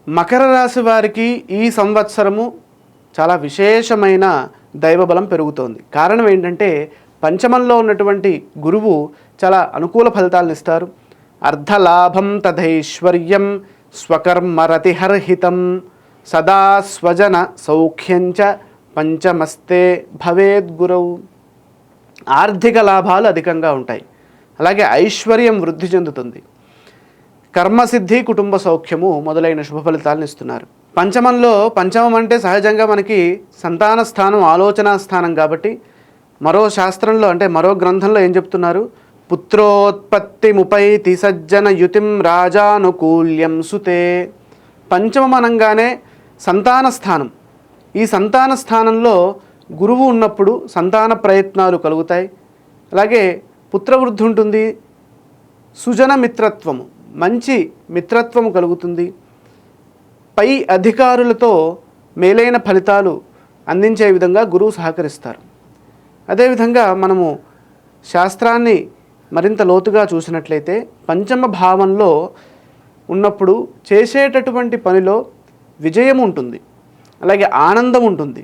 మకర రాశి వారికి ఈ సంవత్సరము చాలా విశేషమైన దైవబలం పెరుగుతోంది. కారణం ఏంటంటే పంచమంలో ఉన్నటువంటి గురువు చాలా అనుకూల ఫలితాలను ఇస్తారు. అర్ధలాభం తథైశ్వర్యం స్వకర్మరతిహర్హితం సదా స్వజన సౌఖ్యంచ పంచమస్తే భవేద్గురవు. ఆర్థిక లాభాలు అధికంగా ఉంటాయి. అలాగే ఐశ్వర్యం వృద్ధి చెందుతుంది. కర్మసిద్ధి, కుటుంబ సౌఖ్యము మొదలైన శుభ ఫలితాలను ఇస్తున్నారు. పంచమం అంటే సహజంగా మనకి సంతాన స్థానం, ఆలోచనా స్థానం కాబట్టి మరో శాస్త్రంలో అంటే మరో గ్రంథంలో ఏం చెప్తున్నారు? పుత్రోత్పత్తి ముపైతి సజ్జన యుతిం రాజానుకూల్యం సుతే. పంచమం అనగానే సంతాన స్థానం. ఈ సంతాన స్థానంలో గురువు ఉన్నప్పుడు సంతాన ప్రయత్నాలు కలుగుతాయి. అలాగే పుత్రవృద్ధి ఉంటుంది. సుజన మిత్రత్వము, మంచి మిత్రత్వము కలుగుతుంది. పై అధికారులతో మేలైన ఫలితాలు అందించే విధంగా గురువు సహకరిస్తారు. అదేవిధంగా మనము శాస్త్రాన్ని మరింత లోతుగా చూసినట్లయితే పంచమ భావంలో ఉన్నప్పుడు చేసేటటువంటి పనిలో విజయం ఉంటుంది. అలాగే ఆనందం ఉంటుంది.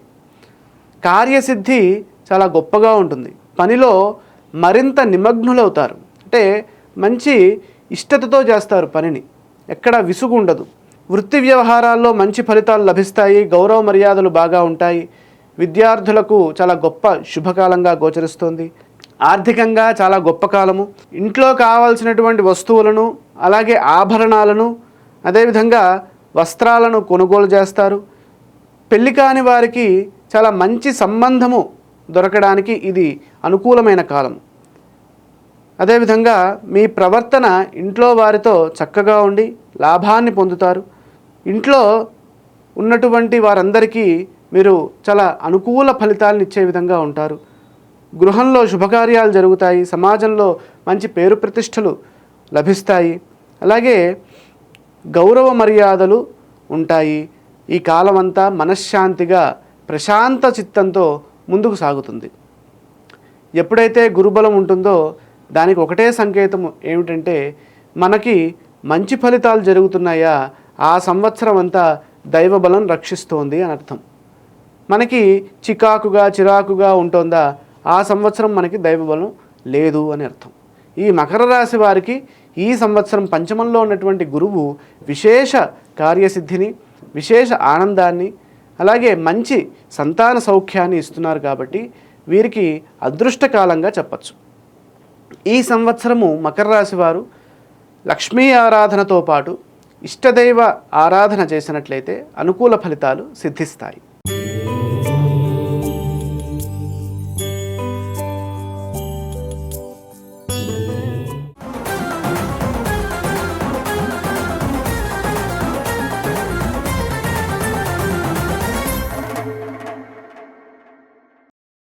కార్యసిద్ధి చాలా గొప్పగా ఉంటుంది. పనిలో మరింత నిమగ్నులవుతారు. అంటే మంచి ఇష్టతతో చేస్తారు పనిని, ఎక్కడ విసుగు ఉండదు. వృత్తి వ్యవహారాల్లో మంచి ఫలితాలు లభిస్తాయి. గౌరవ మర్యాదలు బాగా ఉంటాయి. విద్యార్థులకు చాలా గొప్ప శుభకాలంగా గోచరిస్తోంది. ఆర్థికంగా చాలా గొప్ప కాలము. ఇంట్లో కావాల్సినటువంటి వస్తువులను, అలాగే ఆభరణాలను, అదేవిధంగా వస్త్రాలను కొనుగోలు చేస్తారు. పెళ్లి కాని వారికి చాలా మంచి సంబంధము దొరకడానికి ఇది అనుకూలమైన కాలం. అదేవిధంగా మీ ప్రవర్తన ఇంట్లో వారితో చక్కగా ఉండి లాభాన్ని పొందుతారు. ఇంట్లో ఉన్నటువంటి వారందరికీ మీరు చాలా అనుకూల ఫలితాలను ఇచ్చే విధంగా ఉంటారు. గృహంలో శుభకార్యాలు జరుగుతాయి. సమాజంలో మంచి పేరు ప్రతిష్టలు లభిస్తాయి. అలాగే గౌరవ మర్యాదలు ఉంటాయి. ఈ కాలం అంతా మనశ్శాంతిగా ప్రశాంత చిత్తంతో ముందుకు సాగుతుంది. ఎప్పుడైతే గురుబలం ఉంటుందో దానికి ఒకటే సంకేతం ఏమిటంటే మనకి మంచి ఫలితాలు జరుగుతున్నాయా, ఆ సంవత్సరం అంతా దైవబలం రక్షిస్తోంది అని అర్థం. మనకి చిరాకుగా ఉంటుందా, ఆ సంవత్సరం మనకి దైవబలం లేదు అని అర్థం. ఈ మకర రాశి వారికి ఈ సంవత్సరం పంచమంలో ఉన్నటువంటి గురువు విశేష కార్యసిద్ధిని, విశేష ఆనందాన్ని, అలాగే మంచి సంతాన సౌఖ్యాన్ని ఇస్తున్నారు. కాబట్టి వీరికి అదృష్టకాలంగా చెప్పచ్చు. ఈ సంవత్సరము మకర రాశి వారు లక్ష్మీ ఆరాధనతో పాటు ఇష్టదైవ ఆరాధన చేసినట్లయితే అనుకూల ఫలితాలు సిద్ధిస్తాయి.